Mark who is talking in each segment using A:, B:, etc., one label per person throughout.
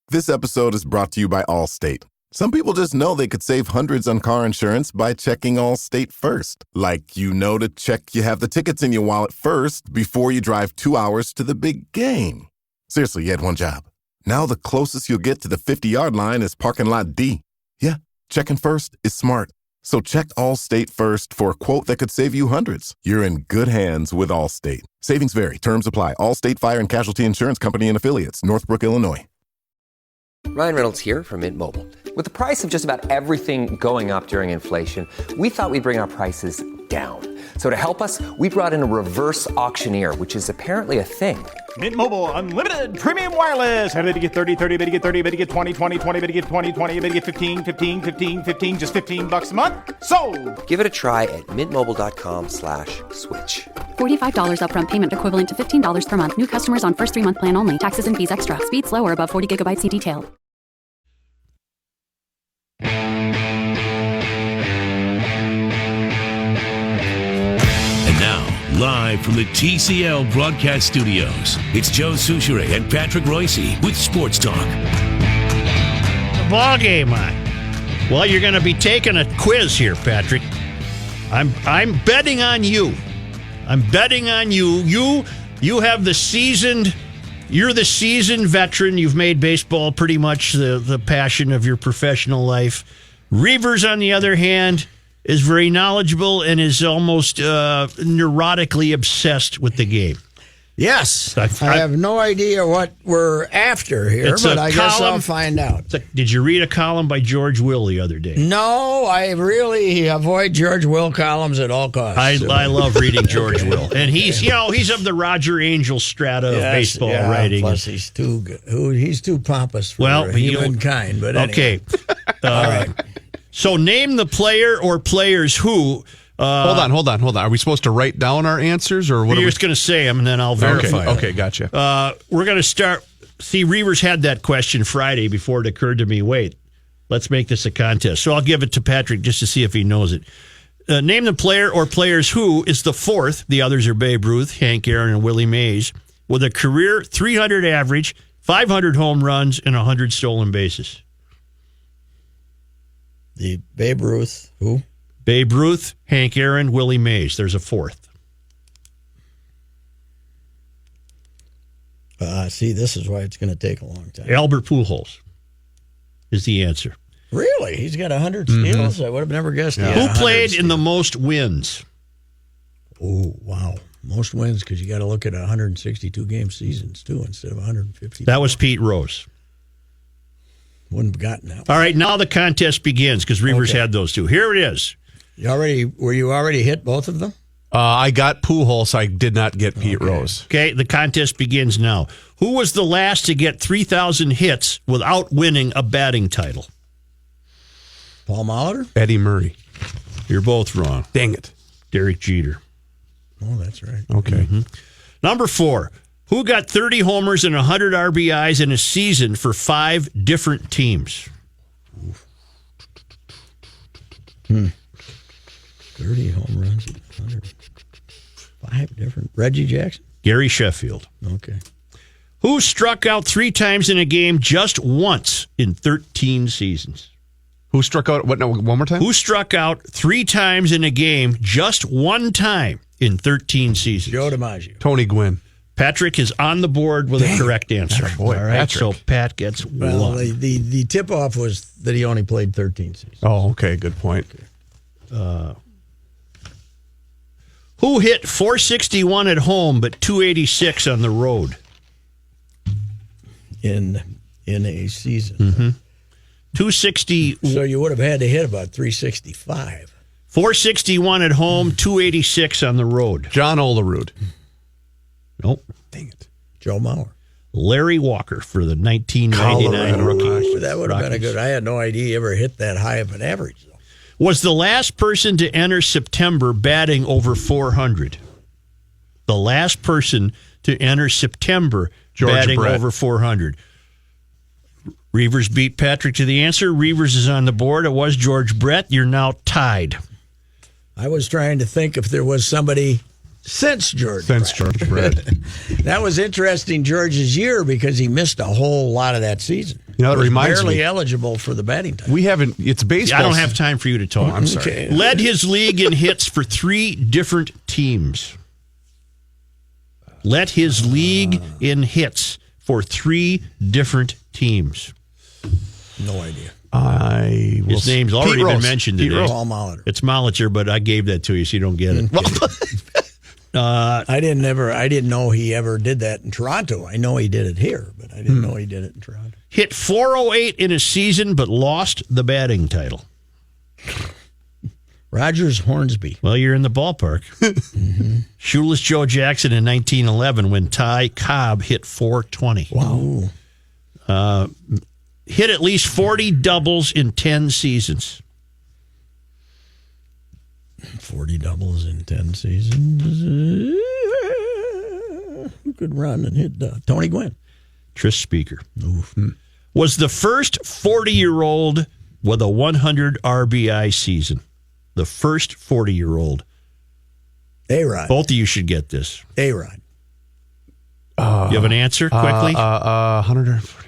A: This episode is brought to you by Allstate. Some people just know they could save hundreds on car insurance by checking Allstate first. Like, to check you have the tickets in your wallet first before you drive 2 hours to the big game. Seriously, you had one job. Now the closest you'll get to the 50-yard line is parking lot D. Yeah, checking first is smart. So check Allstate first for a quote that could save you hundreds. You're in good hands with Allstate. Savings vary. Terms apply. Allstate Fire and Casualty Insurance Company and Affiliates. Northbrook, Illinois.
B: Ryan Reynolds here from Mint Mobile. With the price of just about everything going up during inflation, we thought we'd bring our prices down. So to help us, we brought in a reverse auctioneer, which is apparently a thing.
C: Mint Mobile Unlimited Premium Wireless. How to get 30, 30, bit to get 30, bit to get 20, 20, 20, bit to get 20, 20, bit to get 15, 15, 15, 15, just $15 a month? Sold!
B: Give it a try at mintmobile.com/switch.
D: $45 upfront payment equivalent to $15 per month. New customers on first 3-month plan only. Taxes and fees extra. Speed slower above 40 gigabytes. See detail.
E: And now, live from the TCL broadcast studios, it's Joe Soucheray and Patrick Reusse with Sports Talk.
F: The ball game on. Well, you're going to be taking a quiz here, Patrick. I'm betting on you. I'm betting on you. You have the seasoned. You're the seasoned veteran. You've made baseball pretty much the passion of your professional life. Reavers, on the other hand, is very knowledgeable and is almost neurotically obsessed with the game.
G: Yes. I have no idea what we're after here, but I guess I'll find out.
F: Did you read a column by George Will the other day?
G: No, I really avoid George Will columns at all costs.
F: I love reading George Will. And he's of the Roger Angel strata of baseball writing.
G: Plus, he's too good. He's too pompous for humankind. But anyway.
F: Okay.
G: All right.
F: So name the player or players who...
H: Hold on. Are we supposed to write down our answers, or what?
F: You're just going to say them, and then I'll verify them.
H: Okay, gotcha.
F: We're going to start. See, Reavers had that question Friday before it occurred to me, wait, let's make this a contest. So I'll give it to Patrick just to see if he knows it. Name the player or players who is the fourth, the others are Babe Ruth, Hank Aaron, and Willie Mays, with a career 300 average, 500 home runs, and 100 stolen bases.
G: The Babe Ruth, who?
F: Babe Ruth, Hank Aaron, Willie Mays. There's a fourth.
G: See, this is why it's going to take a long time.
F: Albert Pujols is the answer.
G: Really? He's got 100 steals? I would have never guessed.
F: Yeah. Who played in the most wins?
G: Oh, wow. Most wins, because you got to look at 162-game seasons, too, instead of 150.
F: That was Pete Rose.
G: Wouldn't have gotten that one.
F: All right, now the contest begins, because Reavers had those two. Here it is.
G: Were you already hit both of them?
H: I got Pujols. I did not get Pete Rose.
F: Okay, the contest begins now. Who was the last to get 3,000 hits without winning a batting title?
G: Paul Molitor?
H: Eddie Murray.
F: You're both wrong.
H: Dang it.
F: Derek Jeter.
G: Oh, that's right.
H: Okay.
F: Mm-hmm. Number 4. Who got 30 homers and 100 RBIs in a season for 5 different teams?
G: 30 home runs, 100. 5 different. Reggie Jackson?
F: Gary Sheffield.
G: Okay.
F: Who struck out 3 times in a game just once in 13 seasons?
H: Who struck out, one more time?
F: Who struck out 3 times in a game just one time in 13 seasons?
G: Joe DiMaggio.
H: Tony Gwynn.
F: Patrick is on the board with a correct answer.
H: Boy,
F: all right,
H: Patrick.
F: so Pat gets
G: well,
F: one.
G: The tip-off was that he only played 13 seasons.
H: Oh, okay, good point.
F: Who hit 461 at home but 286 on the road?
G: In a season.
F: Mm-hmm. 260.
G: So you would have had to hit about 365.
F: 461 at home, 286 on the road.
H: John Olerud.
F: Nope.
H: Dang it.
G: Joe Mauer.
F: Larry Walker for the 1999 rookie.
G: That would have been a good. I had no idea he ever hit that high of an average, though.
F: Was the last person to enter September batting over 400. The last person to enter September batting over 400. Reavers beat Patrick to the answer. Reavers is on the board. It was George Brett. You're now tied.
G: I was trying to think if there was somebody since George.
H: Brett.
G: That was interesting, George's year, because he missed a whole lot of that season.
H: You know, it
G: Was
H: reminds
G: barely
H: me.
G: eligible for the batting title.
H: We haven't. It's baseball.
F: I don't have time for you to talk.
H: I'm sorry.
G: Okay.
F: Led his league in hits for 3 different teams. Led his league in hits for 3 different teams.
G: No idea.
F: His name's already been mentioned today.
G: Paul Molitor.
F: It's Molitor, but I gave that to you, so you don't get it.
G: I didn't know he ever did that in Toronto. I know he did it here, but I didn't know he did it in Toronto.
F: Hit .408 in a season, but lost the batting title.
G: Rogers Hornsby.
F: Well, you're in the ballpark. Shoeless Joe Jackson in 1911 when Ty Cobb hit .420.
G: Wow.
F: Hit at least 40 doubles in 10 seasons.
G: 40 doubles in 10 seasons. Who could run and hit Tony Gwynn?
F: Tris Speaker. Was the first 40-year-old with a 100 RBI season. The first 40-year-old.
G: A-Rod.
F: Both of you should get this.
G: A-Rod.
F: You have an answer quickly?
H: 140.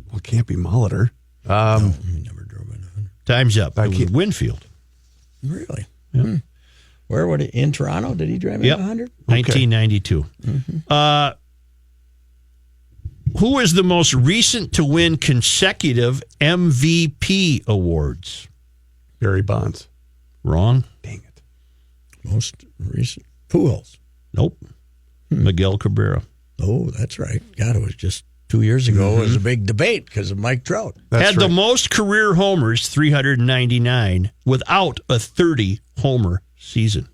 H: Well, it can't be Molitor.
G: No, he never drove in 100.
F: Time's up. It was Winfield.
G: Really?
F: Yep.
G: Where would it? In Toronto? Did he drive in 100?
F: 1992. Who is the most recent to win consecutive MVP awards?
H: Barry Bonds.
F: Wrong.
H: Dang it.
G: Most recent. Pujols.
F: Nope. Miguel Cabrera.
G: Oh, that's right. God, it was just 2 years ago. It was a big debate because of Mike Trout.
F: Had the most career homers, 399, without a 30-homer season.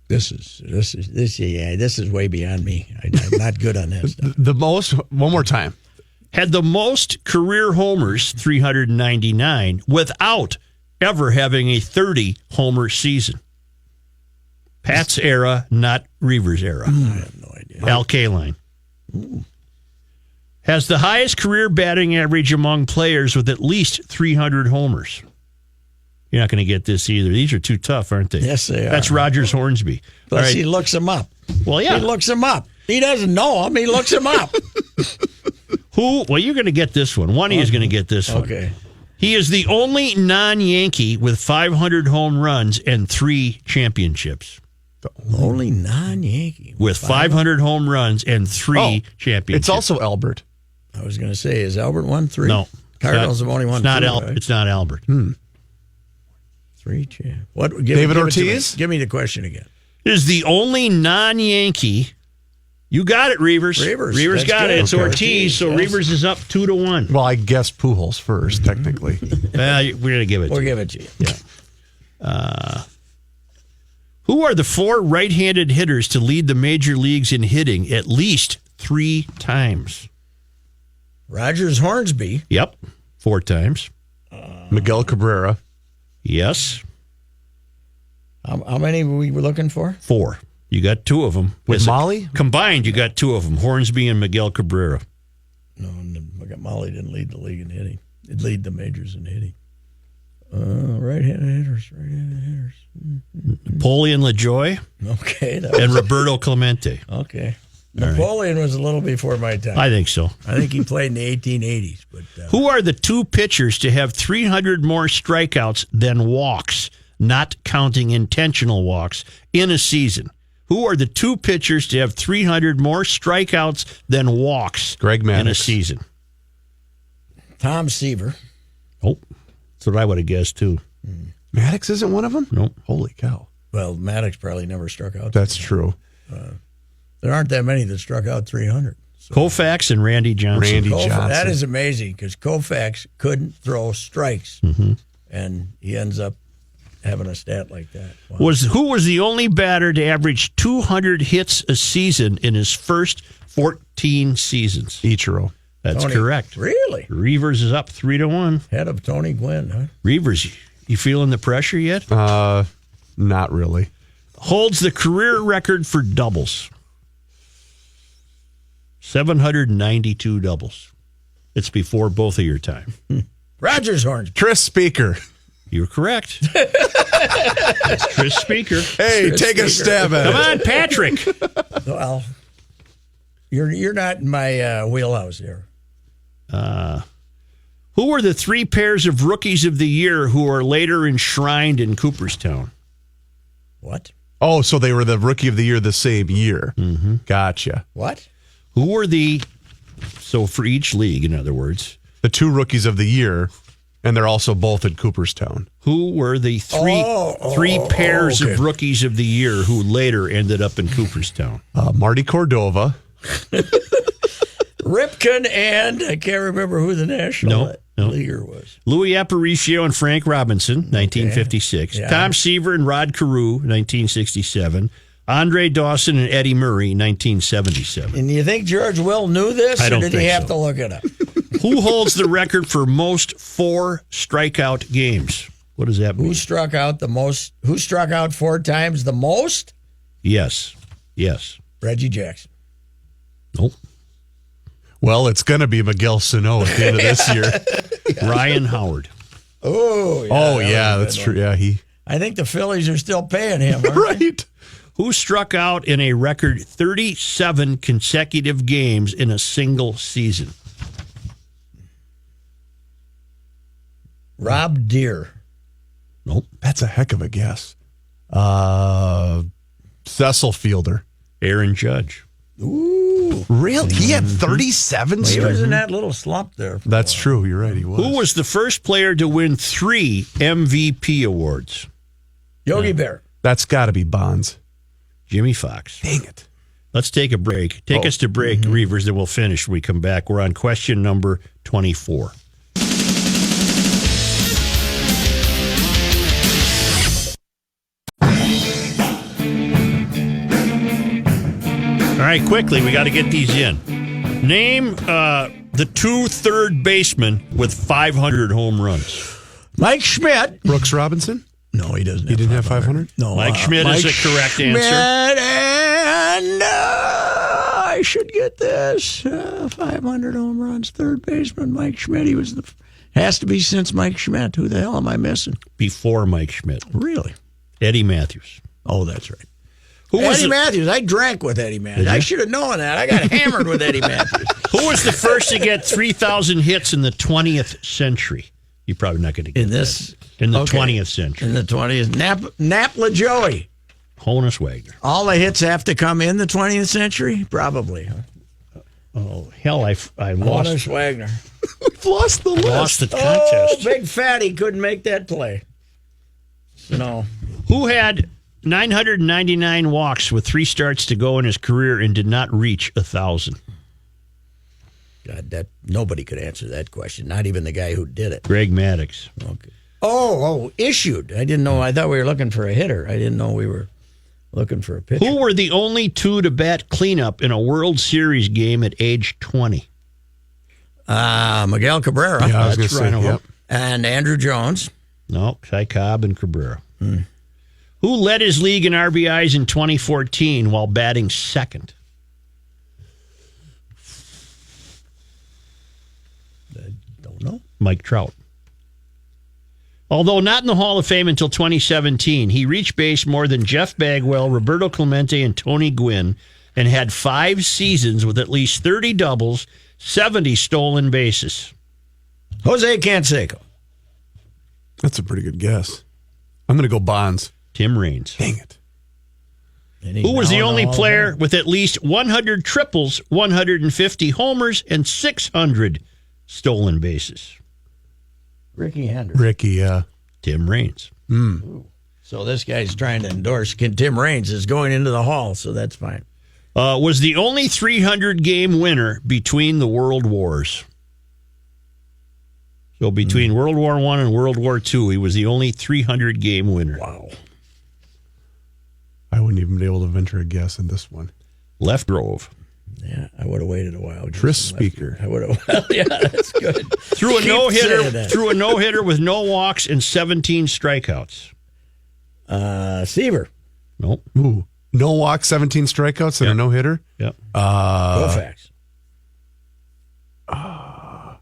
G: This is way beyond me. I'm not good on that stuff.
H: The most, one more time.
F: Had the most career homers, 399, without ever having a 30-homer season. Pat's era, not Reaver's era.
G: I have no idea.
F: Al Kaline. Has the highest career batting average among players with at least 300 homers. You're not going to get this either. These are too tough, aren't they?
G: Yes, they are.
F: That's Rogers Hornsby.
G: Plus,
F: All right.
G: he looks him up.
F: Well, yeah.
G: He looks him up. He doesn't know him. He looks him up.
F: Who? Well, you're going to get this one. One of you is going to get this one.
G: Okay.
F: He is the only non-Yankee with 500 home runs and 3 championships.
G: Only non-Yankee.
F: With 500 home runs and 3 championships.
H: It's also Albert.
G: I was going to say, is Albert won 3?
F: No.
G: Cardinals have only won 2. Right?
F: It's not Albert.
G: 3 champ. What?
H: David Ortiz?
G: Give me the question again.
F: Is the only non-Yankee. You got it, Reavers. Reavers got
G: good.
F: it. It's
G: Okay.
F: Ortiz, so
G: Yes.
F: Reavers is up 2-1.
H: Well, I guessed Pujols first, technically.
F: We're going to give it
G: We'll
F: to you.
G: give it to you. Yeah.
F: Who are the 4 right-handed hitters to lead the major leagues in hitting at least 3 times?
G: Rogers Hornsby.
F: Yep, 4 times.
H: Miguel Cabrera.
F: Yes,
G: How many were we looking for?
F: 4. You got 2 of them.
H: With Molly?
F: Combined, you got 2 of them, Hornsby and Miguel Cabrera.
G: No, Molly didn't lead the league in hitting. It lead the majors in hitting. Right-handed hitters.
F: Napoleon LaJoie
G: Okay.
F: and Roberto Clemente.
G: Okay. Napoleon was a little before my time.
F: I think so.
G: I think he played in the 1880s. But
F: Who are the 2 pitchers to have 300 more strikeouts than walks, not counting intentional walks, in a season? Who are the 2 pitchers to have 300 more strikeouts than walks
H: Greg
F: in a
H: Maddux.
F: season?
G: Tom Seaver.
F: Oh, that's what I would have guessed, too.
H: Maddox isn't one of them?
F: Nope.
H: Holy cow.
G: Well, Maddox probably never struck out.
H: That's true.
G: There aren't that many that struck out 300. So
F: Koufax and Randy Johnson.
H: Randy Johnson.
G: That is amazing because Koufax couldn't throw strikes, and he ends up having a stat like that. Wow.
F: Who was the only batter to average 200 hits a season in his first 14 seasons?
H: Ichiro.
F: That's
G: Tony.
F: correct.
G: Really?
F: Reavers is up 3-1.
G: Head of Tony Gwynn, huh?
F: Reavers, you feeling the pressure yet?
H: Not really.
F: Holds the career record for doubles. 792 doubles. It's before both of your time.
G: Rogers Hornsby.
H: Tris Speaker.
F: You're correct. That's Tris Speaker.
H: Hey, take a stab at
F: Come
H: it.
F: on, Patrick.
G: Well, you're not in my wheelhouse here.
F: Who were the 3 pairs of rookies of the year who are later enshrined in Cooperstown?
G: What?
H: Oh, so they were the rookie of the year the same year.
F: Mm-hmm.
H: Gotcha.
G: What?
F: Who were so for each league, in other words,
H: The 2 rookies of the year, and they're also both in Cooperstown.
F: who were the three pairs of rookies of the year who later ended up in Cooperstown?
H: Marty Cordova.
G: Ripken and I can't remember who the national
F: No.
G: leaguer was.
F: Louis Aparicio and Frank Robinson, 1956.
G: Yeah.
F: Tom Seaver and Rod Carew, 1967. Andre Dawson and Eddie Murray, 1977.
G: And you think George Will knew this,
F: I don't
G: or did he
F: think
G: have
F: so.
G: to look it up?
F: Who holds the record for most 4 strikeout games? What does that mean?
G: Who struck out the most? Who struck out 4 times the most?
F: Yes.
G: Reggie Jackson.
F: Nope.
H: Well, it's going to be Miguel Sano at the end of this year.
F: Ryan Howard.
G: Oh,
H: yeah, that's true. Yeah,
G: I think the Phillies are still paying him. aren't they?
H: right.
F: Who struck out in a record 37 consecutive games in a single season?
G: Rob Deere.
F: Nope.
H: That's a heck of a guess. Cecil Fielder.
F: Aaron Judge.
G: Ooh.
H: Really? He had 37
G: He
H: straight?
G: was in that little slump there.
H: That's true. You're right. He was.
F: Who was the first player to win 3 MVP awards?
G: Yogi Bear.
H: That's got to be Bonds.
F: Jimmy Fox.
H: Dang it.
F: Let's take a break. Take us to break, Reavers, then we'll finish when we come back. We're on question number 24. All right, quickly, we got to get these in. Name the 2 third basemen with 500 home runs.
G: Mike Schmidt.
H: Brooks Robinson?
G: No, he doesn't.
H: He didn't have 500?
G: No,
F: Mike Schmidt is the correct
G: Schmidt
F: answer.
G: And I should get this. 500 home runs. Third baseman Mike Schmidt. He was has to be since Mike Schmidt. Who the hell am I missing?
F: Before Mike Schmidt.
G: Really?
F: Eddie Matthews.
G: Oh, that's right.
F: Who was
G: Eddie
F: the-
G: Matthews. I drank with Eddie Matthews. I should have known that. I got hammered with Eddie Matthews.
F: Who was the first to get 3,000 hits in the 20th century? You're probably not going to get
G: In this,
F: that. In the
G: okay.
F: 20th century.
G: In the 20th, Napla Joey.
F: Honus Wagner.
G: All the hits have to come in the 20th century, probably. Huh?
F: Oh hell! I lost.
G: Honus Wagner.
H: We've lost the list.
F: Lost the
G: Oh,
F: contest.
G: big fatty couldn't make that play. No.
F: Who had 999 walks with 3 starts to go in his career and did not reach 1,000?
G: God, that nobody could answer that question. Not even the guy who did it.
F: Greg Maddux.
G: Okay. Oh, issued. I didn't know. I thought we were looking for a hitter. I didn't know we were looking for a pitcher.
F: Who were the only 2 to bat cleanup in a World Series game at age 20?
G: Miguel Cabrera.
H: Yeah, I was
F: That's
H: going to
F: right.
H: say, yep.
G: And Andrew Jones.
F: No, Ty Cobb and Cabrera. Who led his league in RBIs in 2014 while batting second?
G: I don't know.
F: Mike Trout. Although not in the Hall of Fame until 2017, he reached base more than Jeff Bagwell, Roberto Clemente, and Tony Gwynn, and had 5 seasons with at least 30 doubles, 70 stolen bases.
G: Jose Canseco.
H: That's a pretty good guess. I'm going to go Bonds.
F: Tim Raines.
H: Dang it.
F: Who was the only player with at least 100 triples, 150 homers, and 600 stolen bases?
G: Ricky Hendricks.
H: Ricky,
F: Tim Raines.
G: So this guy's trying to endorse Tim Raines is going into the Hall, so that's fine.
F: Was the only 300-game winner between the World Wars. So between World War I and World War II, he was the only 300-game winner.
G: Wow.
H: I wouldn't even be able to venture a guess in this one.
F: Left Grove.
G: Yeah, I would have waited a while.
H: Tris Speaker.
G: I would have. Well, yeah, that's good.
F: Threw a
G: Keep
F: no-hitter.
G: saying that.
F: Threw a no-hitter with no walks and 17 strikeouts.
G: Seaver.
F: Nope.
H: Ooh. No walk, 17 strikeouts, and a no-hitter?
F: Yep.
G: Koufax.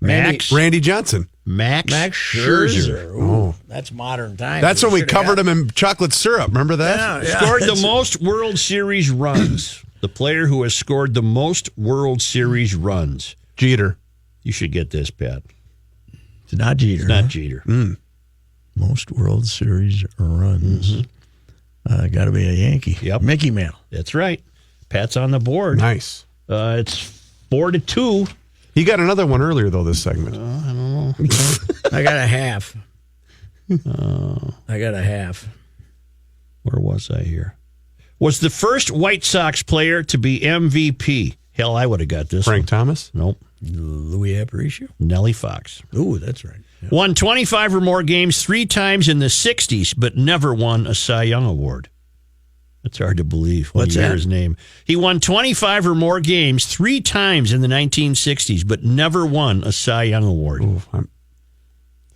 F: Max
H: Randy Johnson.
F: Max
G: Scherzer. Ooh,
H: Oh.
G: That's modern times.
H: That's when we covered him in chocolate syrup. Remember that?
G: Yeah.
F: Scored the most World Series runs. The player who has scored the most World Series runs.
H: Jeter.
F: You should get this, Pat.
G: It's not Jeter.
F: It's not Jeter.
G: Most World Series runs. Got to be a Yankee.
F: Yep.
G: Mickey Mantle.
F: That's right. Pat's on the board.
H: Nice.
F: It's 4-2.
H: He got another one earlier, though, this segment.
F: I don't know.
G: I got a half. I got a half.
F: Where was I here? Was the first White Sox player to be MVP. Hell, I would have got this
H: Frank
F: one.
H: Thomas?
F: Nope.
G: Louis Aparicio.
F: Nellie Fox.
G: Ooh, that's right. Yeah.
F: Won 25 or more games 3 times in the 60s, but never won a Cy Young Award. That's hard to believe when
G: What's
F: you hear
G: that?
F: his name. He won 25 or more games 3 times in the 1960s, but never won a Cy Young Award.
H: Ooh,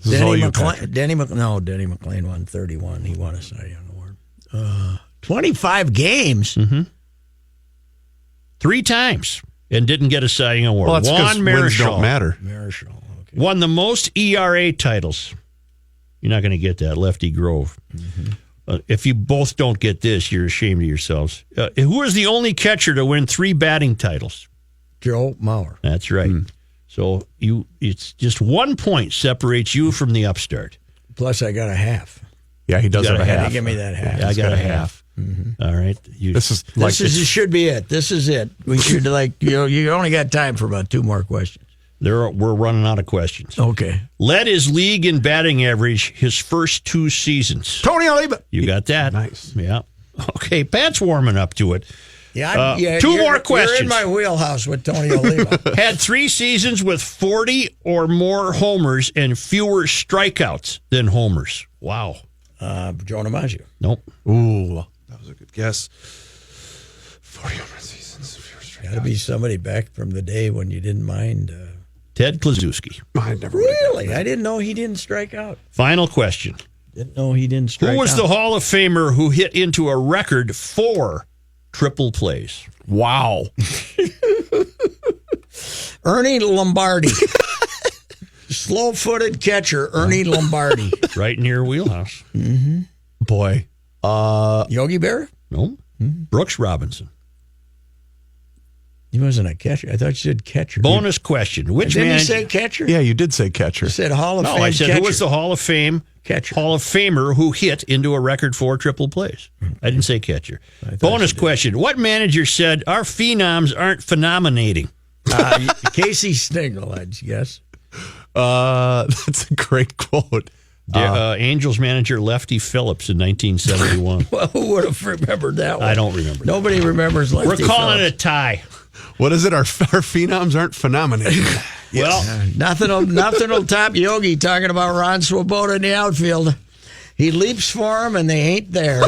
H: this is all
G: Denny
H: you,
G: McClain.
H: Patrick.
G: Denny McClain won 31. He won a Cy Young Award. 25 games.
F: 3 times and didn't get a Cy Young Award.
H: Well, that's because
F: Juan
H: wins
F: Marichal
H: don't matter.
G: Marichal. Okay.
F: won the most ERA titles. You're not going to get that, Lefty Grove. If you both don't get this, you're ashamed of yourselves. Who is the only catcher to win 3 batting titles?
G: Joe Mauer.
F: That's right. So it's just 1 point separates you from the upstart.
G: Plus, I got a half.
H: Yeah, he does
F: You
H: have
F: got
H: a
F: a
H: half.
F: half.
G: Give me that half.
F: Yeah, I got a half. All right.
H: This is like
G: This should be it. This is it. We should you only got time for about 2 more questions.
F: we're running out of questions.
G: Okay.
F: Led his league in batting average his first 2 seasons.
G: Tony Oliva.
F: You got that?
H: Nice.
F: Yeah. Okay, Pat's warming up to it.
G: Yeah,
F: 2 more questions.
G: You're in my wheelhouse with Tony Oliva.
F: Had 3 seasons with 40 or more homers and fewer strikeouts than homers. Wow.
G: Joe DiMaggio.
F: Nope.
H: Ooh, that was a good guess. 40 home run seasons.
G: Got to be somebody back from the day when you didn't mind.
F: Ted Kluszewski.
H: I never would have
G: Really?
H: gotten
G: I didn't know he didn't strike out.
F: Final question.
G: Didn't know he didn't strike out.
F: Who was the Hall of Famer who hit into a record 4 triple plays?
H: that. Wow.
G: Ernie Lombardi. Slow-footed catcher, Ernie Lombardi.
F: Right in your wheelhouse.
H: Boy.
G: Yogi Berra?
F: No. Brooks Robinson.
G: He wasn't a catcher. I thought you said catcher.
F: Bonus question. Which
G: Didn't
F: man?
G: you say catcher?
H: Yeah, you did say catcher.
G: You said Hall of
F: No,
G: Fame
F: I said
G: catcher.
F: who was the Hall of Fame
G: Catcher.
F: Hall of Famer who hit into a record 4 triple plays? I didn't say catcher. Bonus question. What manager said our phenoms aren't phenomenating?
G: Casey Stengel, I'd guess.
H: That's a great quote.
F: Angels manager Lefty Phillips in 1971.
G: Well, who would have remembered that one?
F: I don't remember.
G: Nobody remembers Lefty
F: We're calling
G: Phillips.
F: it a tie.
H: What is it? Our phenoms aren't phenomenating.
F: Well,
G: Nothing will top Yogi talking about Ron Swoboda in the outfield. He leaps for him, and they ain't there.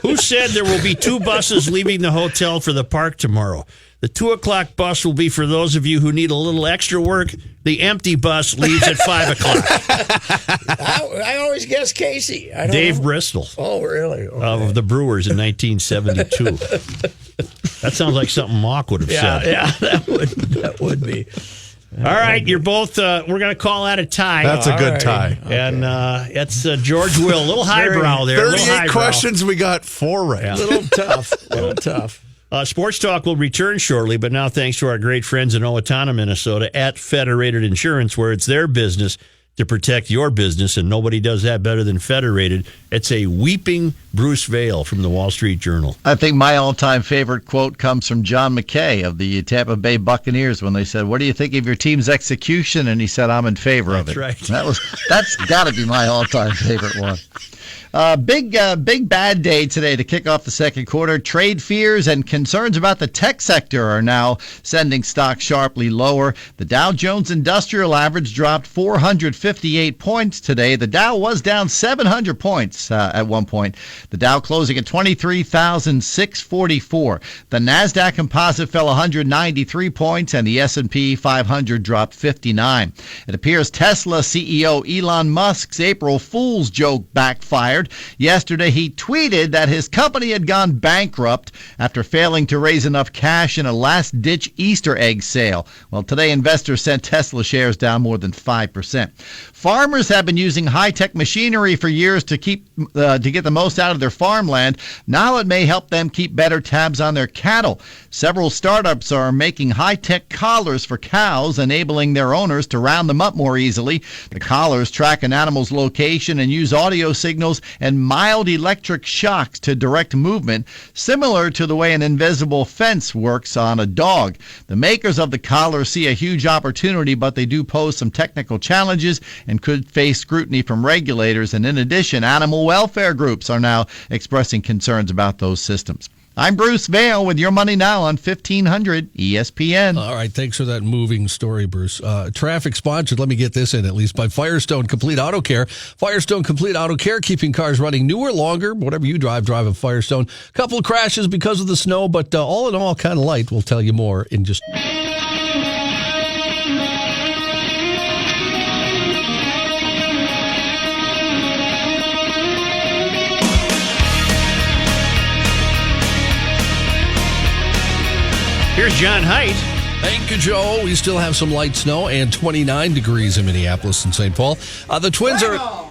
F: who said there will be 2 buses leaving the hotel for the park tomorrow? The 2:00 bus will be for those of you who need a little extra work. The empty bus leaves at 5:00.
G: I always guess Casey. I don't
F: Dave
G: know.
F: Bristol
G: Oh, really? Okay.
F: of the Brewers in 1972. That sounds like something Mock would have said.
G: Yeah, that would be.
F: All right, you're both. We're going to call that a tie.
H: That's a good tie.
F: And it's George Will. A little highbrow there.
H: 38 questions, we got 4 right.
F: Yeah.
G: Little tough.
F: Sports Talk will return shortly, but now thanks to our great friends in Owatonna, Minnesota, at Federated Insurance, where it's their business to protect your business, and nobody does that better than Federated. It's a weeping Bruce Vail from the Wall Street Journal.
I: I think my all-time favorite quote comes from John McKay of the Tampa Bay Buccaneers when they said, "What do you think of your team's execution?" And he said, "I'm in favor of it."
F: That's right.
I: That's got to be my all-time favorite one. Big bad day today to kick off the second quarter. Trade fears and concerns about the tech sector are now sending stocks sharply lower. The Dow Jones Industrial Average dropped 458 points today. The Dow was down 700 points at one point. The Dow closing at 23,644. The NASDAQ Composite fell 193 points, and the S&P 500 dropped 59. It appears Tesla CEO Elon Musk's April Fool's joke backfired. fired. Yesterday, he tweeted that his company had gone bankrupt after failing to raise enough cash in a last-ditch Easter egg sale. Well, today, investors sent Tesla shares down more than 5%. Farmers have been using high-tech machinery for years to get the most out of their farmland. Now it may help them keep better tabs on their cattle. Several startups are making high-tech collars for cows, enabling their owners to round them up more easily. The collars track an animal's location and use audio signals and mild electric shocks to direct movement, similar to the way an invisible fence works on a dog. The makers of the collars see a huge opportunity, but they do pose some technical challenges and could face scrutiny from regulators. And in addition, animal welfare groups are now expressing concerns about those systems. I'm Bruce Vail with Your Money Now on 1500 ESPN.
J: All right, thanks for that moving story, Bruce. Traffic sponsored, let me get this in at least, by Firestone Complete Auto Care. Firestone Complete Auto Care, keeping cars running newer, longer. Whatever you drive a Firestone. Couple of crashes because of the snow, but all in all, kind of light. We'll tell you more in just...
F: Here's John Heidt.
J: Thank you, Joe. We still have some light snow and 29 degrees in Minneapolis and St. Paul. The Twins are...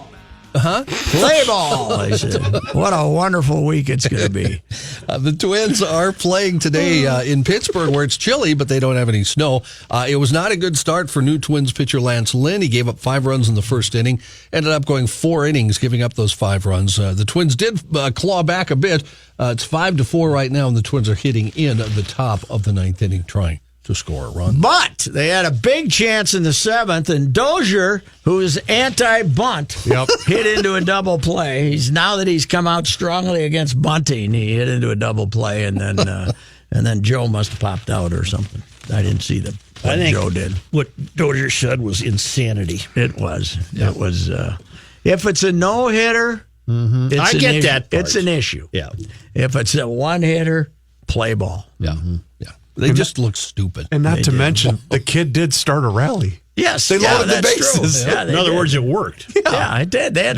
G: Play ball. I said. What a wonderful week it's going to be.
J: The Twins are playing today in Pittsburgh, where it's chilly, but they don't have any snow. It was not a good start for new Twins pitcher Lance Lynn. He gave up 5 runs in the first inning, ended up going 4 innings, giving up those 5 runs. The Twins did claw back a bit. It's 5-4 right now, and the Twins are hitting in the top of the 9th inning, trying to score a run.
G: But they had a big chance in the 7th, and Dozier, who is anti-bunt, hit into a double play. Now that he's come out strongly against bunting, he hit into a double play, and then Joe must have popped out or something. I didn't see what Joe did.
F: What Dozier said was insanity.
G: It was. Yeah. It was. If it's a no-hitter,
F: I get that part.
G: It's an issue.
F: Yeah.
G: If it's a one-hitter, play ball.
J: Yeah. Yeah. They just look stupid.
H: And not to mention, the kid did start a rally.
G: Yes,
H: they loaded the bases.
G: Yeah,
F: in other words, it worked.
G: Yeah, it did. They had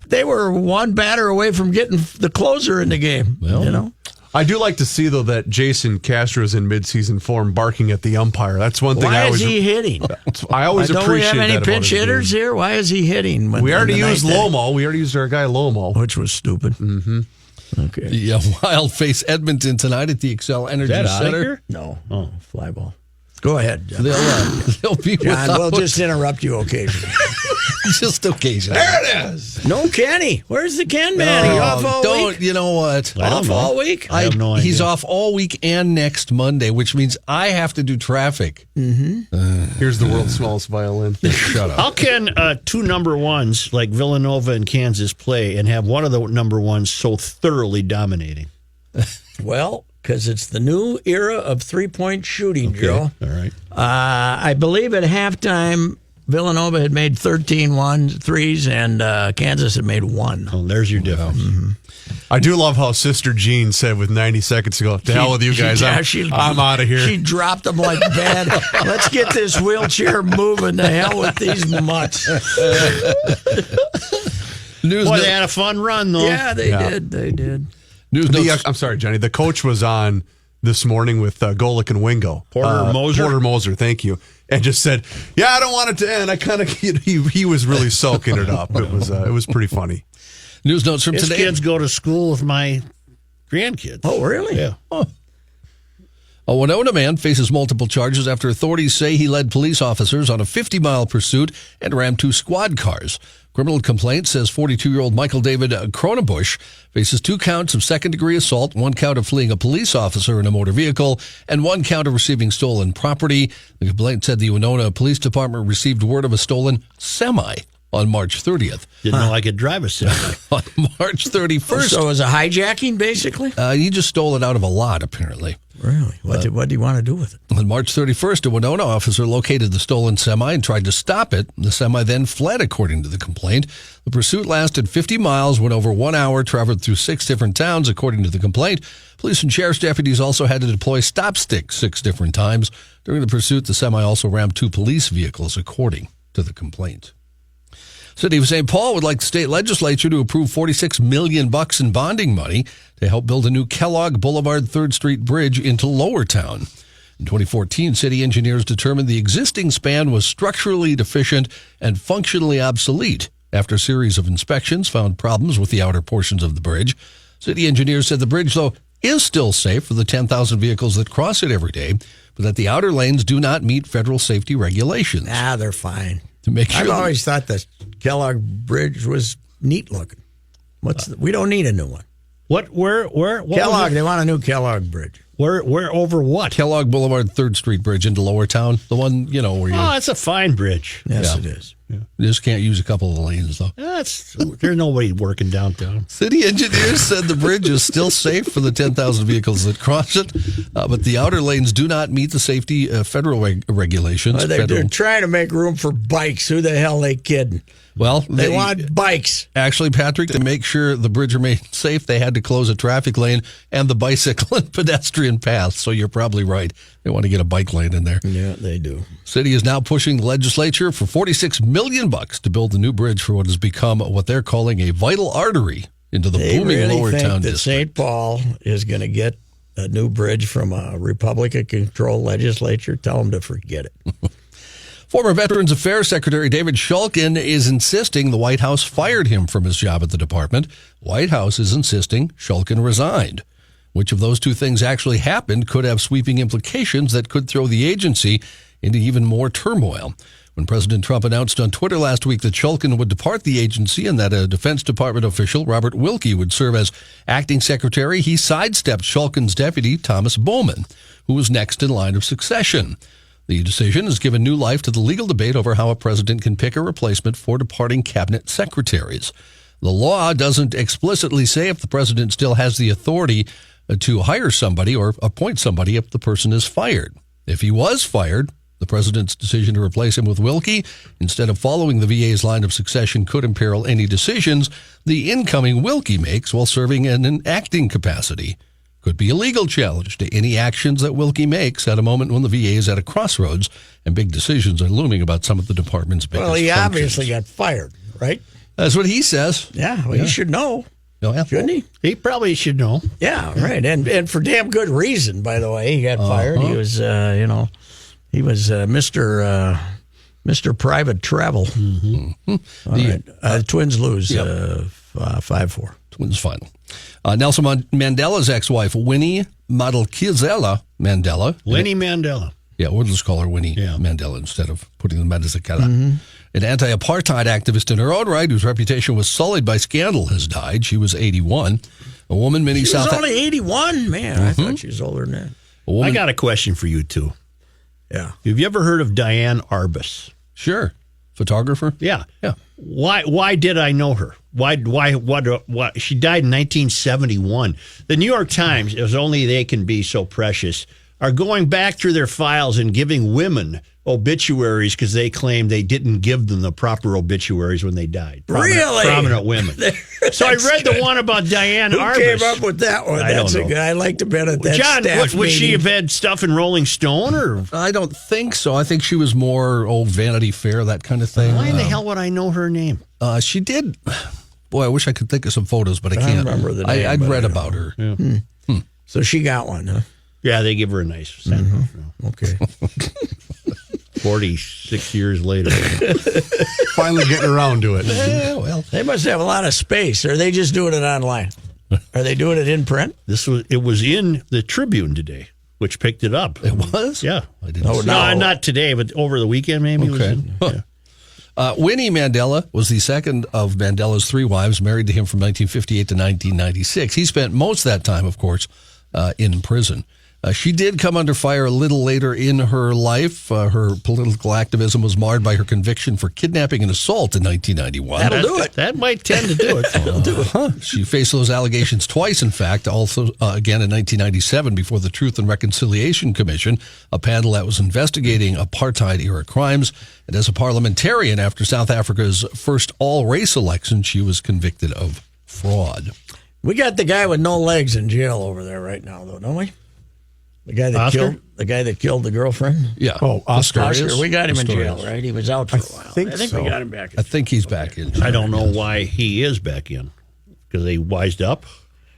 G: they were one batter away from getting the closer in the game. Well,
H: I do like to see though that Jason Castro's in midseason form, barking at the umpire. That's one thing.
G: Why is he hitting?
H: I always appreciate that.
G: Don't we have any pinch hitters here? Why is he hitting?
H: We already used Lomo. We already used our guy Lomo,
G: which was stupid.
H: Mm-hmm.
G: Okay.
J: Yeah, Wild face Edmonton tonight at the Excel Energy Center.
G: No. Oh, fly ball. Go ahead, John.
J: They'll be
G: John, we'll just interrupt you occasionally.
J: Just occasionally.
H: There it is.
G: No Kenny. Where's the Ken man? He off all week?
J: You know what?
G: Off all week?
F: I have no idea.
J: He's off all week and next Monday, which means I have to do traffic.
H: Here's the world's smallest violin.
J: Shut up.
F: How can 2 number ones like Villanova and Kansas play and have one of the number ones so thoroughly dominating?
G: Well, because it's the new era of three-point shooting, Joe.
F: All right.
G: I believe at halftime, Villanova had made 13 threes, and Kansas had made 1.
F: Oh, there's your difference.
G: Mm-hmm.
H: I do love how Sister Jean said with 90 seconds to go, to hell with you guys. I'm out of here.
G: She dropped them like bad. Let's get this wheelchair moving. To hell with these mutts.
F: Boy, they had a fun run, though.
G: Yeah, they did. They did.
H: I'm sorry, Johnny. The coach was on this morning with Golick and Wingo.
F: Porter
H: Moser, thank you. And just said, yeah, I don't want it to end. I kind of, he was really soaking it up. It was pretty funny.
J: News notes from
F: His
J: today.
F: kids go to school with my grandkids.
G: Oh, really?
F: Yeah.
J: Oh. A Winona man faces multiple charges after authorities say he led police officers on a 50-mile pursuit and rammed 2 squad cars. Criminal complaint says 42-year-old Michael David Cronenbush faces 2 counts of second-degree assault, 1 count of fleeing a police officer in a motor vehicle, and 1 count of receiving stolen property. The complaint said the Winona Police Department received word of a stolen semi on March 30th.
F: Didn't know I could drive a semi.
J: On March 31st.
G: So it was a hijacking, basically?
J: He just stole it out of a lot, apparently.
G: Really? What do you want to do with it?
J: On March 31st, a Winona officer located the stolen semi and tried to stop it. The semi then fled, according to the complaint. The pursuit lasted 50 miles, went over 1 hour, traveled through 6 different towns, according to the complaint. Police and sheriff's deputies also had to deploy stop sticks 6 different times. During the pursuit, the semi also rammed 2 police vehicles, according to the complaint. City of St. Paul would like the state legislature to approve $46 million in bonding money to help build a new Kellogg Boulevard 3rd Street bridge into Lower Town. In 2014, city engineers determined the existing span was structurally deficient and functionally obsolete. After a series of inspections, found problems with the outer portions of the bridge. City engineers said the bridge, though, is still safe for the 10,000 vehicles that cross it every day, but that the outer lanes do not meet federal safety regulations.
G: They're fine.
J: To make sure
G: I've always thought the Kellogg Bridge was neat looking. We don't need a new one.
F: What
G: Kellogg, they want a new Kellogg Bridge.
F: Where over what?
J: Kellogg Boulevard 3rd Street Bridge into Lower Town. The one, where you...
F: Oh, it's a fine bridge.
G: Yes, it is.
J: Yeah. You just can't use a couple of the lanes, though.
F: There's nobody working downtown.
J: City engineers said the bridge is still safe for the 10,000 vehicles that cross it, but the outer lanes do not meet the safety federal regulations.
G: They're trying to make room for bikes. Who the hell are they kidding?
J: Well,
G: they want bikes.
J: Actually, Patrick, to make sure the bridge remained safe, they had to close a traffic lane and the bicycle and pedestrian path. So you're probably right. They want to get a bike lane in there.
G: Yeah, they do.
J: City is now pushing the legislature for $46 million to build a new bridge for what has become what they're calling a vital artery into the booming Lower Town district.
G: St. Paul is going to get a new bridge from a Republican-controlled legislature. Tell them to forget it.
J: Former Veterans Affairs Secretary David Shulkin is insisting the White House fired him from his job at the department. White House is insisting Shulkin resigned. Which of those two things actually happened could have sweeping implications that could throw the agency into even more turmoil. When President Trump announced on Twitter last week that Shulkin would depart the agency and that a Defense Department official, Robert Wilkie, would serve as acting secretary, he sidestepped Shulkin's deputy, Thomas Bowman, who was next in line of succession. The decision has given new life to the legal debate over how a president can pick a replacement for departing cabinet secretaries. The law doesn't explicitly say if the president still has the authority to hire somebody or appoint somebody if the person is fired. If he was fired, the president's decision to replace him with Wilkie, instead of following the VA's line of succession, could imperil any decisions the incoming Wilkie makes while serving in an acting capacity. Could be a legal challenge to any actions that Wilkie makes at a moment when the VA is at a crossroads and big decisions are looming about some of the department's biggest
G: Well, he
J: functions.
G: obviously got fired, right?
J: That's what he says.
G: Yeah, he should know. Shouldn't he?
F: He probably should know.
G: Yeah, right. And for damn good reason, by the way. He got fired. He was, he was Mr. Private Travel.
J: Mm-hmm.
G: All right. Twins lose 5-4.
J: Twins final. Nelson Mandela's ex-wife, Winnie Madikizela Mandela.
F: Winnie Mandela.
J: Yeah, we'll just call her Winnie Mandela instead of putting the Madikizela. Mm-hmm. An anti-apartheid activist in her own right, whose reputation was sullied by scandal, has died. She was 81. A woman,
G: She was only 81? Man, I thought she was older than that.
F: I got a question for you, too.
G: Yeah.
F: Have you ever heard of Diane Arbus?
J: Sure. Photographer?
F: Yeah. Why did I know her? Why she died in 1971. The New York Times, as only they can be so precious, are going back through their files and giving women obituaries because they claim they didn't give them the proper obituaries when they died. Prominent women. So I read the one about Diane Arbus.
G: Who came up with that one? That's a good. I like to bet at that.
F: John, would she have had stuff in Rolling Stone? Or
J: I don't think so. I think she was more Vanity Fair, that kind of thing.
F: Why in the hell would I know her name?
J: She did. Boy, I wish I could think of some photos, but I can't.
G: Remember the name.
J: I'd read about her.
F: Yeah.
G: So she got one, huh?
F: Yeah, they give her a nice send off.
G: Okay.
F: 46 years later.
H: Finally getting around to it.
G: Yeah, well, they must have a lot of space. Or are they just doing it online? Are they doing it in print?
F: It was in the Tribune today, which picked it up.
J: It was?
F: Yeah.
J: I didn't
F: No, not today, but over the weekend maybe.
J: Okay. Winnie Mandela was the second of Mandela's three wives, married to him from 1958 to 1996. He spent most of that time, of course, in prison. She did come under fire a little later in her life. Her political activism was marred by her conviction for kidnapping and assault in 1991.
F: That'll do it. That might tend to do it.
G: That'll do it.
J: She faced those allegations twice, in fact, also again in 1997 before the Truth and Reconciliation Commission, a panel that was investigating apartheid-era crimes. And as a parliamentarian after South Africa's first all-race election, she was convicted of fraud.
G: We got the guy with no legs in jail over there right now, though, don't we? The guy that killed the girlfriend?
J: Yeah.
H: Oh, Oscar.
G: We got him in jail,
J: Pistorius.
G: right? He was out for a while.
H: I think
G: we got him back in.
J: I think he's back in.
F: I don't know why he is back in. Because they wised up?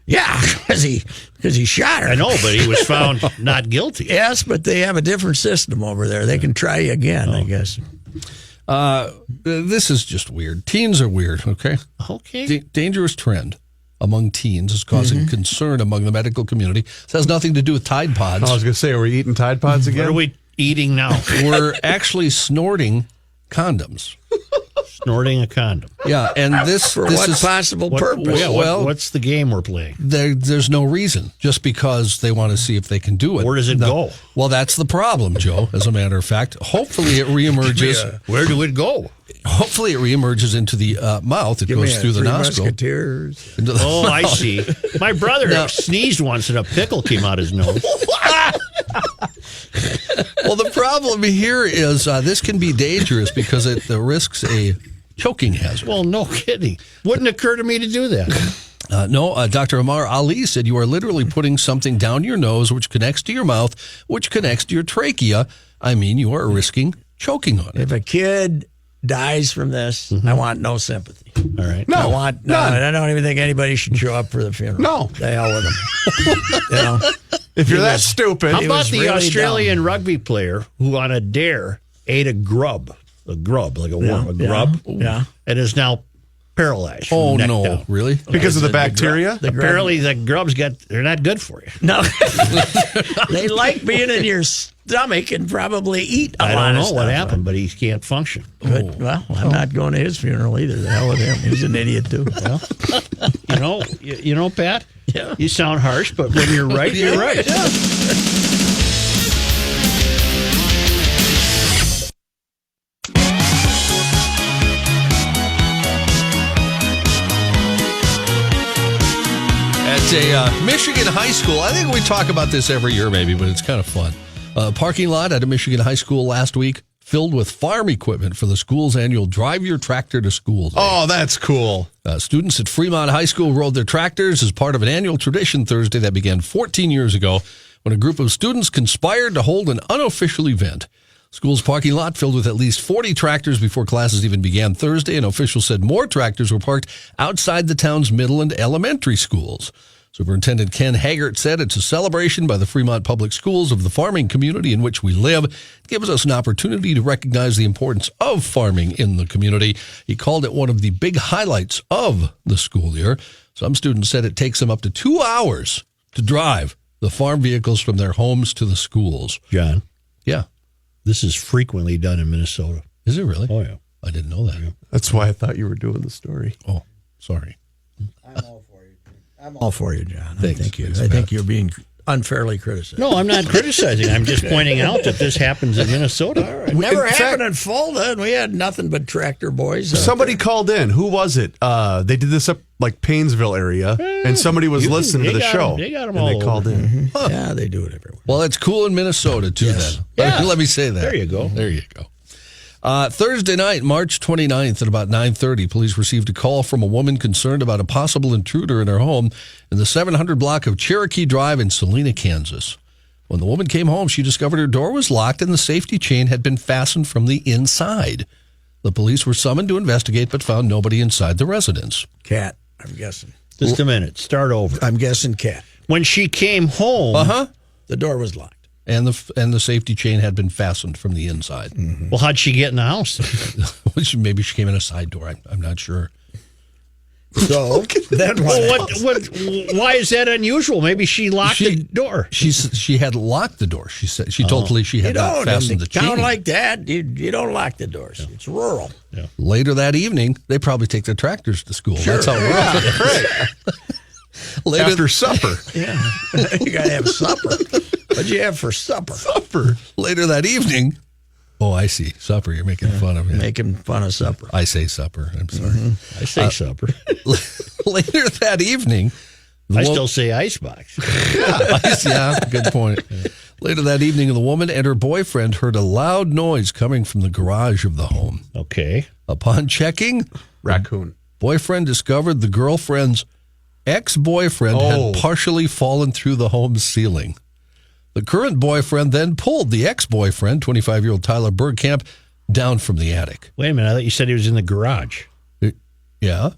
G: Yeah, because he shot her.
F: I know, but he was found not guilty.
G: Yes, but they have a different system over there. They can try you again, I guess.
J: This is just weird. Teens are weird, okay?
F: Okay.
J: Dangerous trend among teens is causing concern among the medical community. This has nothing to do with Tide Pods.
H: I was going to say, are we eating Tide Pods again?
F: What are we eating now?
J: We're actually snorting condoms.
F: Snorting a condom.
J: Yeah, and this
G: What
J: is
G: possible purpose?
F: What's the game we're playing?
J: there's no reason, just because they want to see if they can do it.
F: Where does it go?
J: Well, that's the problem, Joe, as a matter of fact. Hopefully it reemerges.
F: Where do it go?
J: Hopefully it reemerges into the mouth. It goes through the nostril.
G: Musketeers.
J: Into the
F: Oh, I
J: mouth.
F: see. My brother sneezed once and a pickle came out his nose.
J: Well, the problem here is this can be dangerous because it risks a choking hazard.
F: Well, no kidding. Wouldn't occur to me to do that.
J: No, Dr. Amar Ali said you are literally putting something down your nose, which connects to your mouth, which connects to your trachea. I mean, you are risking choking on it.
G: If a kid dies from this, I want no sympathy.
F: All right.
H: No,
G: I don't even think anybody should show up for the funeral.
H: No.
G: The hell with them.
H: If you're that stupid.
F: How
G: He
F: about
G: was
F: the
G: really
F: Australian rugby player who on a dare ate a grub, like a worm, a grub,
G: Yeah.
F: and is now paralyzed. from
J: Oh,
F: the neck
J: no,
F: down.
J: really?
H: Because of the bacteria?
F: Apparently, the grubs they're not good for you.
G: No. They like being in your stomach and probably eat a
F: I
G: lot
F: don't
G: of
F: know
G: stuff.
F: what happened, but he can't function.
G: But, well, I'm not going to his funeral either. The hell with him. He's an idiot, too. Well,
F: You know, Pat.
G: Yeah.
F: You sound harsh, but when you're right, you're right.
J: At a Michigan high school, I think we talk about this every year maybe, but it's kind of fun. Parking lot at a Michigan high school last week filled with farm equipment for the school's annual Drive Your Tractor to School Day.
H: Oh, that's cool.
J: Students at Fremont High School rode their tractors as part of an annual tradition Thursday that began 14 years ago when a group of students conspired to hold an unofficial event. School's parking lot filled with at least 40 tractors before classes even began Thursday, and officials said more tractors were parked outside the town's middle and elementary schools. Superintendent Ken Haggart said it's a celebration by the Fremont Public Schools of the farming community in which we live. It gives us an opportunity to recognize the importance of farming in the community. He called it one of the big highlights of the school year. Some students said it takes them up to 2 hours to drive the farm vehicles from their homes to the schools.
F: John,
J: Yeah.
F: this is frequently done in Minnesota.
J: Is it really?
F: Oh, yeah.
J: I didn't know that.
H: That's why I thought you were doing the story.
J: Oh, sorry.
G: I'm all for you, John.
J: Thanks.
G: I think you're being unfairly criticized.
F: No, I'm not criticizing. I'm just pointing out that this happens in Minnesota.
G: It never
H: In
G: happened
H: fact-
G: in Fulda, and we had nothing but tractor boys.
H: Somebody called in. Who was it? They did this up like Paynesville area, and somebody was listening to the show.
F: They got 'em
H: and
F: all
H: they called
F: over.
H: in.
G: Yeah, they do it everywhere.
J: Well, it's cool in Minnesota, too,
G: Yes.
J: then. Let me say that.
F: There you go.
J: There you go. Thursday night, March 29th at about 9:30, police received a call from a woman concerned about a possible intruder in her home in the 700 block of Cherokee Drive in Salina, Kansas. When the woman came home, she discovered her door was locked and the safety chain had been fastened from the inside. The police were summoned to investigate but found nobody inside the residence.
G: Cat, I'm guessing.
F: Just a minute. Start over.
G: I'm guessing cat.
F: When she came home,
G: The door was locked.
J: And the safety chain had been fastened from the inside.
F: well, how'd she get in the house?
J: Maybe she came in a side door. I'm not sure.
G: So then what?
F: Why is that unusual? Maybe she locked the door.
J: She had locked the door. She said she told police she
G: You
J: had not
G: don't. In
J: fastened
G: a
J: the
G: town
J: chain.
G: like that, you don't lock the doors. It's rural.
J: Later that evening, they probably take their tractors to school. That's how we're
H: Right.
J: Later,
H: After supper.
G: Yeah, you gotta have supper. What'd you have for supper?
J: later that evening. Oh, I see. Supper. You're making fun of me.
G: Making fun of supper.
J: I say supper. I'm sorry.
F: I say supper.
J: Later that evening,
F: I still say icebox.
J: yeah, good point. Later that evening, the woman and her boyfriend heard a loud noise coming from the garage of the home.
F: Okay.
J: Upon checking,
H: Raccoon.
J: boyfriend discovered the girlfriend's ex-boyfriend had partially fallen through the home's ceiling. The current boyfriend then pulled the ex-boyfriend, 25-year-old Tyler Bergkamp, down from the attic.
F: Wait a minute. I thought you said he was in the garage.
J: Yeah.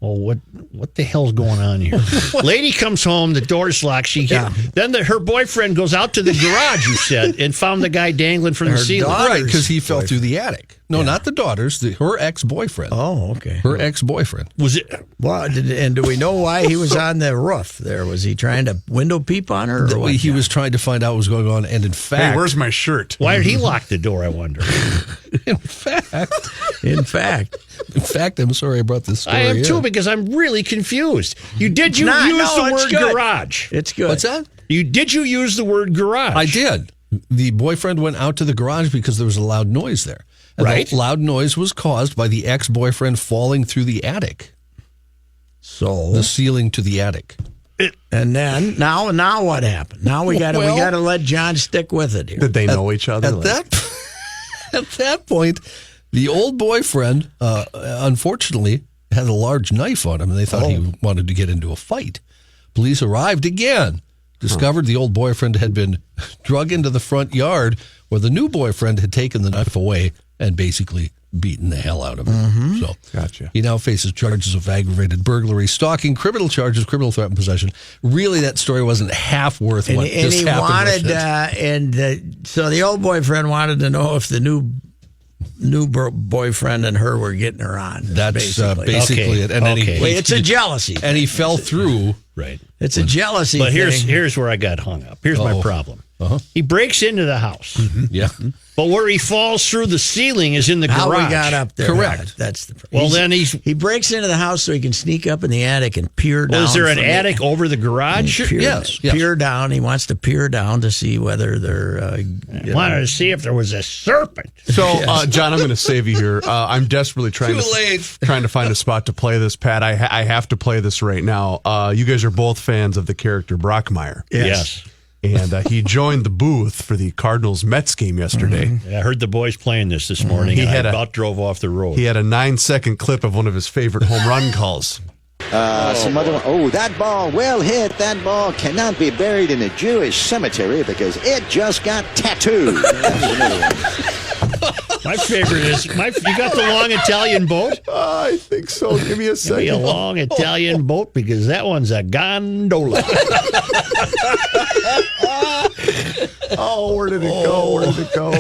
F: Oh, what the hell's going on here? Lady comes home, the door's locked. Then her boyfriend goes out to the garage, you said, and found the guy dangling from the ceiling.
J: Right, because he fell through the attic. No, not the daughter's, her ex-boyfriend.
G: Oh, okay.
J: Her ex-boyfriend.
F: Was it?
G: Well, and do we know why he was on the roof there? Was he trying to window peep on her? Or what?
J: He was trying to find out what was going on, and in fact...
H: Hey, where's my shirt?
F: Why did he lock the door, I wonder?
J: In fact, I'm sorry I brought this story
F: I am too,
J: in.
F: because I'm really confused. Did you use the word garage?
G: It's good.
J: What's that?
F: Did you use the word garage?
J: I did. The boyfriend went out to the garage because there was a loud noise there. And
F: right.
J: The loud noise was caused by the ex-boyfriend falling through the attic.
G: So
J: the ceiling to the attic.
G: And then now what happened? Now we got to let John stick with it here.
H: Did they know each other?
J: At that point, the old boyfriend, unfortunately, had a large knife on him, and they thought he wanted to get into a fight. Police arrived again, discovered the old boyfriend had been drug into the front yard where the new boyfriend had taken the knife away and basically beaten the hell out of him.
G: Mm-hmm.
J: So
H: gotcha.
J: He now faces charges of aggravated burglary, stalking, criminal charges, criminal threat, and possession. Really, that story wasn't half worth what just happened.
G: So the old boyfriend wanted to know if the new boyfriend and her were getting her on.
J: That's basically it. And
G: it's a jealousy thing.
J: And he fell through.
F: Right.
G: It's a jealousy
F: but
G: thing.
F: But here's where I got hung up. Here's my problem. He breaks into the house.
J: Mm-hmm. Yeah.
F: But where he falls through the ceiling is in the
G: How
F: garage.
G: we got up there.
J: Correct.
G: That's the
F: problem.
G: He breaks into the house so he can sneak up in the attic and peer down.
F: Is there an attic over the garage?
J: Yes.
G: Peer down. He wants to peer down to see whether they're...
F: wanted to see if there was a serpent.
H: So, John, I'm going to save you here. I'm desperately trying to find a spot to play this, Pat. I have to play this right now. You guys are both fans of the character Brockmire.
F: Yes.
H: And he joined the booth for the Cardinals-Mets game yesterday.
F: Mm-hmm. I heard the boys playing this morning. He about drove off the road.
H: He had a 9-second clip of one of his favorite home run calls.
K: That ball, well hit. That ball cannot be buried in a Jewish cemetery because it just got tattooed.
F: My favorite is, you got the long Italian boat?
H: I think so. Give me a second.
F: Give me a long Italian boat because that one's a gondola.
H: Oh, where did it go? Where did it go?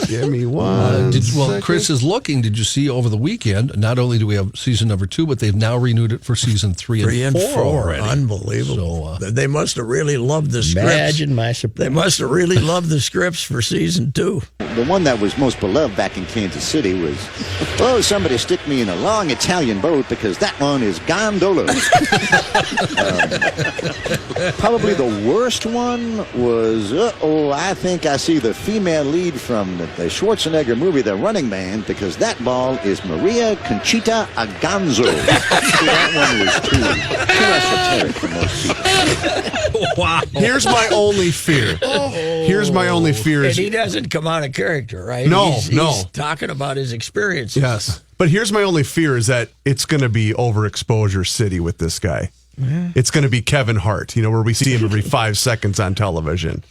H: Give me one.
J: Chris is looking. Did you see over the weekend? Not only do we have season number 2, but they've now renewed it for season 3 and 4 already.
G: Unbelievable. So, they must have really loved the scripts.
F: Imagine my surprise.
G: They must have really loved the scripts for season 2.
K: The one that was most beloved back in Kansas City was, somebody stick me in a long Italian boat because that one is gondola. Probably the worst one was, I think I see the female lead from the Schwarzenegger movie, The Running Man, because that ball is Maria Conchita Aganzo. That one was too esoteric for most people.
G: Wow.
H: Here's my only fear.
G: And he doesn't come out of character, right?
H: No,
G: he's talking about his experiences.
H: Yes. But here's my only fear is that it's going to be overexposure city with this guy. Yeah. It's going to be Kevin Hart, where we see him every 5 seconds on television.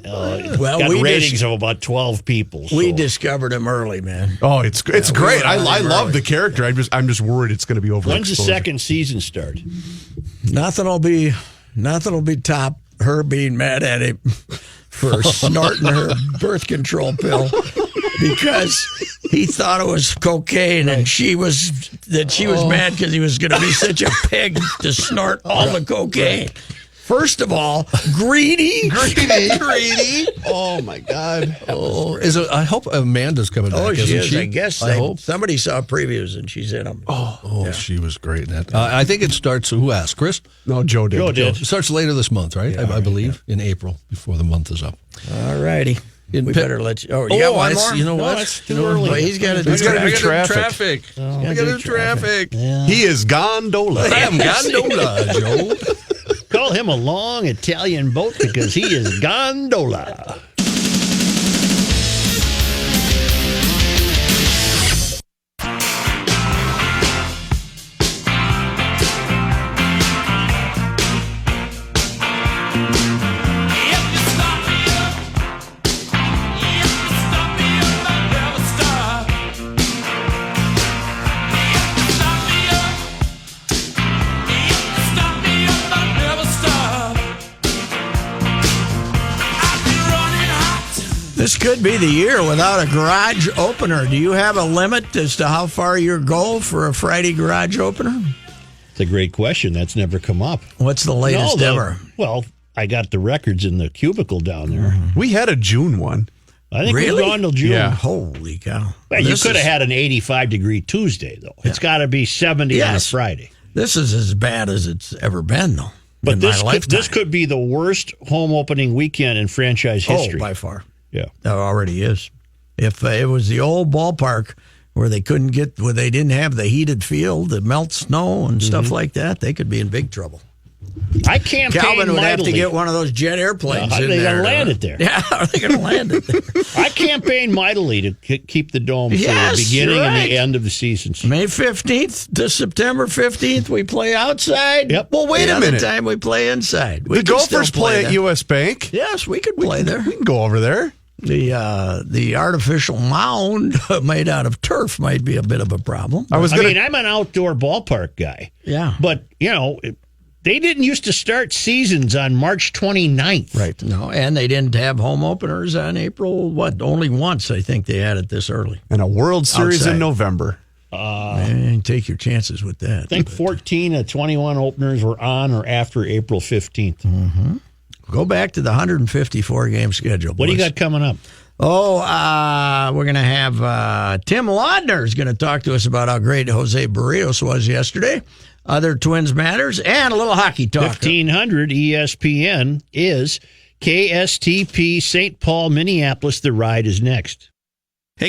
F: Got ratings of about 12 people. So.
G: We discovered him early, man.
H: Oh, it's great. I love the character. I'm just worried it's going to be overexposure.
F: When's the second season start?
G: Nothing will be top her being mad at him for snorting her birth control pill because he thought it was cocaine, and she was mad because he was going to be such a pig to snort all the cocaine. First of all, greedy.
H: Oh my God!
J: I hope Amanda's coming back.
G: Oh, she is.
J: She?
G: I guess
J: I hope
G: somebody saw previews and she's in them.
J: Yeah. She was great in that. I think it starts. Who asked? Chris?
H: No, Joe did.
J: It starts later this month, right? I believe in April, before the month is up.
G: All righty. We better let you. Oh, you got one more?
J: You know what?
F: It's too early.
G: Well, he's got to do
H: traffic.
J: I got to do traffic.
H: Yeah. He is gondola.
J: I am gondola, Joe.
F: Call him a long Italian boat because he is gondola.
G: This could be the year without a garage opener. Do you have a limit as to how far you go for a Friday garage opener?
F: It's a great question. That's never come up.
G: What's the latest ever?
F: Well, I got the records in the cubicle down there.
H: We had a June one.
F: I think we've gone till June.
H: Yeah.
G: Holy cow.
F: Well, you could have had an 85-degree Tuesday, though. Yeah. It's got to be 70 on a Friday.
G: This is as bad as it's ever been, though.
F: But this could be the worst home opening weekend in franchise history.
G: Oh, by far.
F: Yeah.
G: It already is. If it was the old ballpark where they didn't have the heated field, the melt snow and stuff like that, they could be in big trouble.
F: I campaigned
G: Calvin would
F: mightily.
G: have to get one of those jet airplanes.
F: How are they going to land it there?
G: Yeah, how are they going to land it there?
F: I campaigned mightily to keep the dome for the beginning and the end of the seasons.
G: May 15th to September 15th, we play outside.
F: Yep.
G: Well, wait a minute.
H: The
G: Time we play inside.
H: The Gophers play at U.S. Bank?
G: Yes, we could play there.
H: We can go over there.
G: The artificial mound made out of turf might be a bit of a problem.
F: I'm an outdoor ballpark guy.
G: Yeah.
F: But, they didn't used to start seasons on March 29th.
G: Right. No, and they didn't have home openers on April, only once I think they had it this early.
H: And a World Series in November.
G: Take your chances with that.
F: I think 14 of 21 openers were on or after April 15th.
G: Mm-hmm. Go back to the 154-game schedule, boys.
F: What do you got coming up?
G: We're going to have Tim Laudner is going to talk to us about how great Jose Barrios was yesterday. Other Twins matters, and a little hockey talk.
F: 1500 ESPN is KSTP St. Paul, Minneapolis. The ride is next.